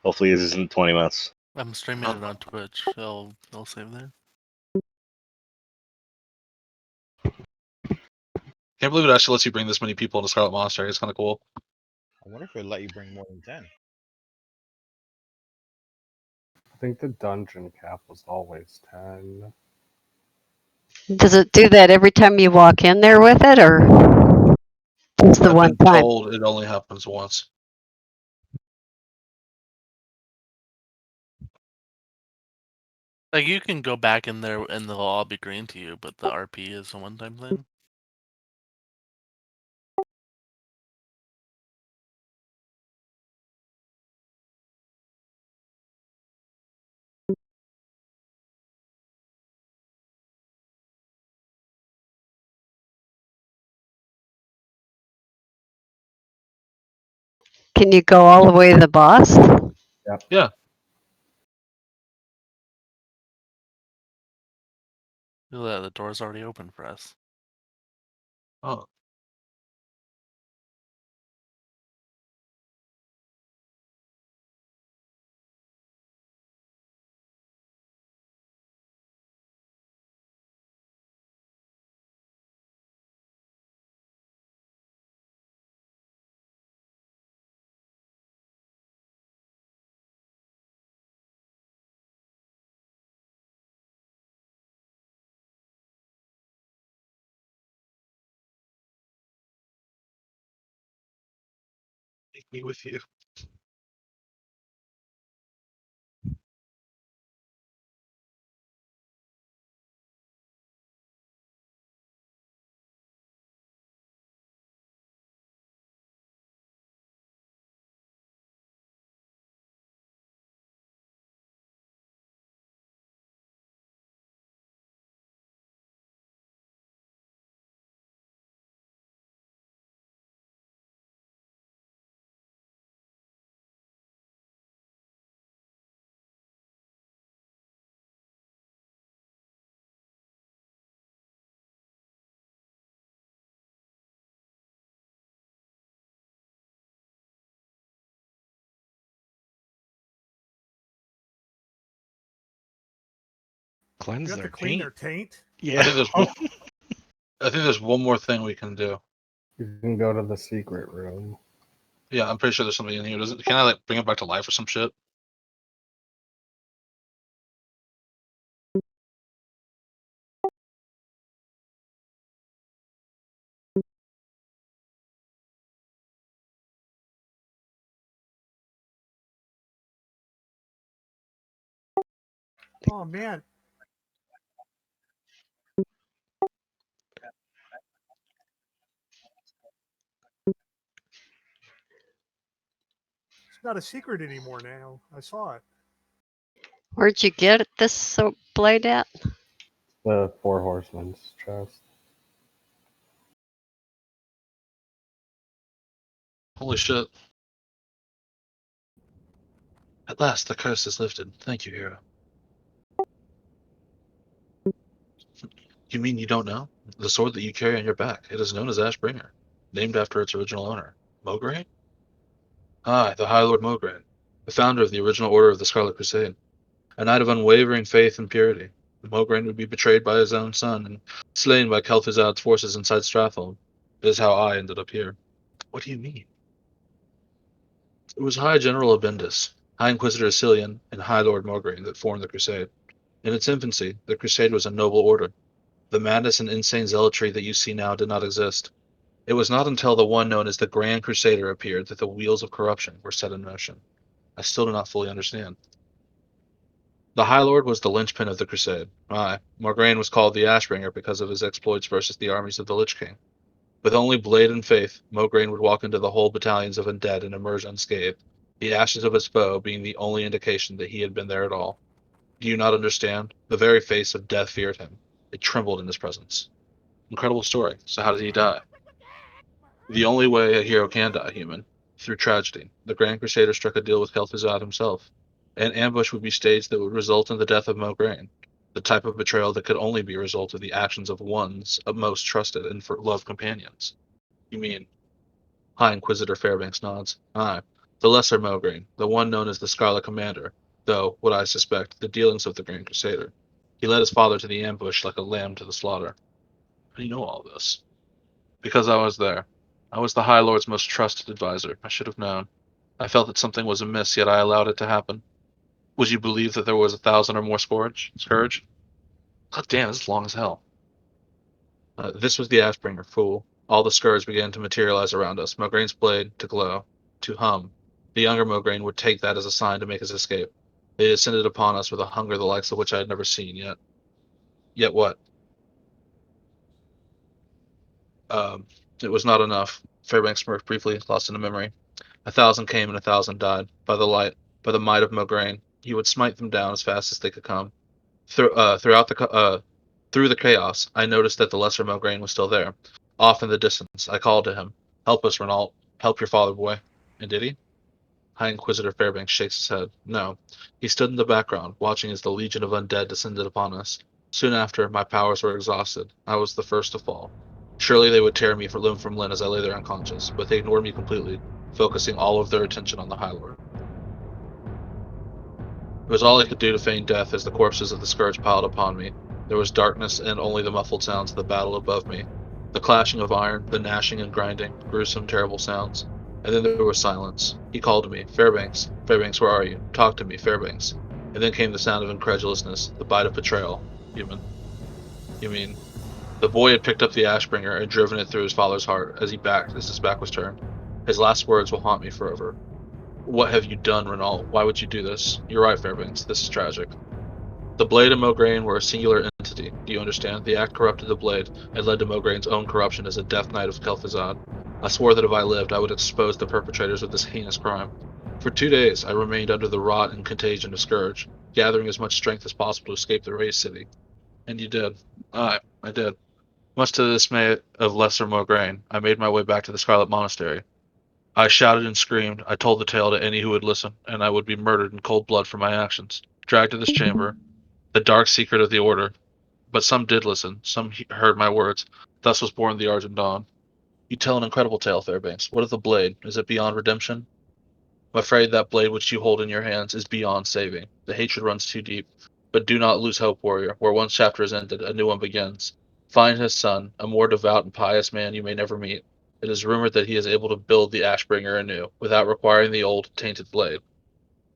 Hopefully this isn't 20 minutes. I'm streaming it on Twitch. I'll save there. Can't believe it actually lets you bring this many people into Scarlet Monster. It's kind of cool. I wonder if it let you bring more than 10. I think the dungeon cap was always 10. Does it do that every time you walk in there with it, or just the I've one been time? told it only happens once. Like, you can go back in there and they'll all be green to you, but the RP is a one-time thing. Can you go all the way to the boss? Yeah. Look at that, the door's already open for us. Oh. Take me with you. Cleanse You have their to clean taint. their taint. Yeah. I think there's one more thing we can do. You can go to the secret room. Yeah, I'm pretty sure there's something in here. Can I like bring it back to life or some shit? Oh man, it's not a secret anymore now. I saw it. Where'd you get this blade at? The Four Horsemen's chest. Holy shit. At last, the curse is lifted. Thank you, hero. You mean you don't know? The sword that you carry on your back, it is known as Ashbringer, named after its original owner, Mograine? Aye, the High Lord Mograine, the founder of the original Order of the Scarlet Crusade. A knight of unwavering faith and purity. Mograine would be betrayed by his own son and slain by Kel'Thuzad's forces inside Stratfold. It is how I ended up here. What do you mean? It was High General Abindus, High Inquisitor Cillian, and High Lord Mograine that formed the Crusade. In its infancy, the Crusade was a noble order. The madness and insane zealotry that you see now did not exist. It was not until the one known as the Grand Crusader appeared that the wheels of corruption were set in motion. I still do not fully understand. The High Lord was the linchpin of the Crusade. Aye, Mograine was called the Ashbringer because of his exploits versus the armies of the Lich King. With only blade and faith, Mograine would walk into the whole battalions of undead and emerge unscathed, the ashes of his foe being the only indication that he had been there at all. Do you not understand? The very face of death feared him. It trembled in his presence. Incredible story. So how did he die? The only way a hero can die, human. Through tragedy. The Grand Crusader struck a deal with Kel'Thuzad himself. An ambush would be staged that would result in the death of Mograine. The type of betrayal that could only be a result of the actions of one's most trusted and loved companions. You mean? High Inquisitor Fairbanks nods. Aye. The lesser Mograine, the one known as the Scarlet Commander, though, what I suspect, the dealings of the Grand Crusader. He led his father to the ambush like a lamb to the slaughter. How do you know all this? Because I was there. I was the High Lord's most trusted advisor. I should have known. I felt that something was amiss, yet I allowed it to happen. Would you believe that there was 1,000 or more Scourge? God damn, this is long as hell. This was the Ashbringer, fool. All the Scourge began to materialize around us, Mograine's blade to glow, to hum. The younger Mograine would take that as a sign to make his escape. They descended upon us with a hunger the likes of which I had never seen yet. Yet what? It was not enough. Fairbanks smirked briefly, lost in a memory. 1,000 came and 1,000 died. By the might of Mograine, he would smite them down as fast as they could come. Through the chaos, I noticed that the lesser Mograine was still there. Off in the distance, I called to him. Help us, Renault. Help your father, boy. And did he? High Inquisitor Fairbanks shakes his head. No. He stood in the background, watching as the legion of undead descended upon us. Soon after, my powers were exhausted. I was the first to fall. Surely they would tear me limb from limb as I lay there unconscious, but they ignored me completely, focusing all of their attention on the High Lord. It was all I could do to feign death as the corpses of the Scourge piled upon me. There was darkness and only the muffled sounds of the battle above me. The clashing of iron, the gnashing and grinding, gruesome, terrible sounds. And then there was silence. He called to me, Fairbanks, Fairbanks, where are you? Talk to me, Fairbanks. And then came the sound of incredulousness, the bite of betrayal. Human. You mean... The boy had picked up the Ashbringer and driven it through his father's heart as his back was turned. His last words will haunt me forever. What have you done, Renault? Why would you do this? You're right, Fairbanks. This is tragic. The Blade and Mograine were a singular entity. Do you understand? The act corrupted the Blade and led to Mograine's own corruption as a Death Knight of Kel'Thuzad. I swore that if I lived, I would expose the perpetrators of this heinous crime. For 2 days, I remained under the rot and contagion of Scourge, gathering as much strength as possible to escape the Raised City. And you did. I did. Much to the dismay of Lesser Mograine, I made my way back to the Scarlet Monastery. I shouted and screamed. I told the tale to any who would listen, and I would be murdered in cold blood for my actions. Dragged to this chamber, the dark secret of the Order. But some did listen. Some heard my words. Thus was born the Argent Dawn. You tell an incredible tale, Fairbanks. What of the blade? Is it beyond redemption? I'm afraid that blade which you hold in your hands is beyond saving. The hatred runs too deep. But do not lose hope, warrior. Where one chapter is ended, a new one begins. Find his son, a more devout and pious man you may never meet. It is rumored that he is able to build the Ashbringer anew, without requiring the old, tainted blade.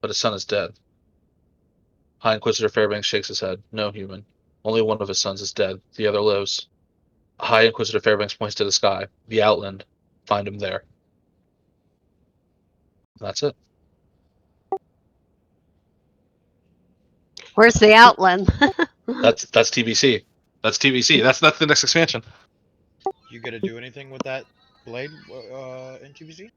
But his son is dead. High Inquisitor Fairbanks shakes his head. No, human. Only one of his sons is dead. The other lives. High Inquisitor Fairbanks points to the sky. The Outland. Find him there. That's it. Where's the Outland? That's TBC. That's TBC. That's the next expansion. You gonna do anything with that blade in TVC?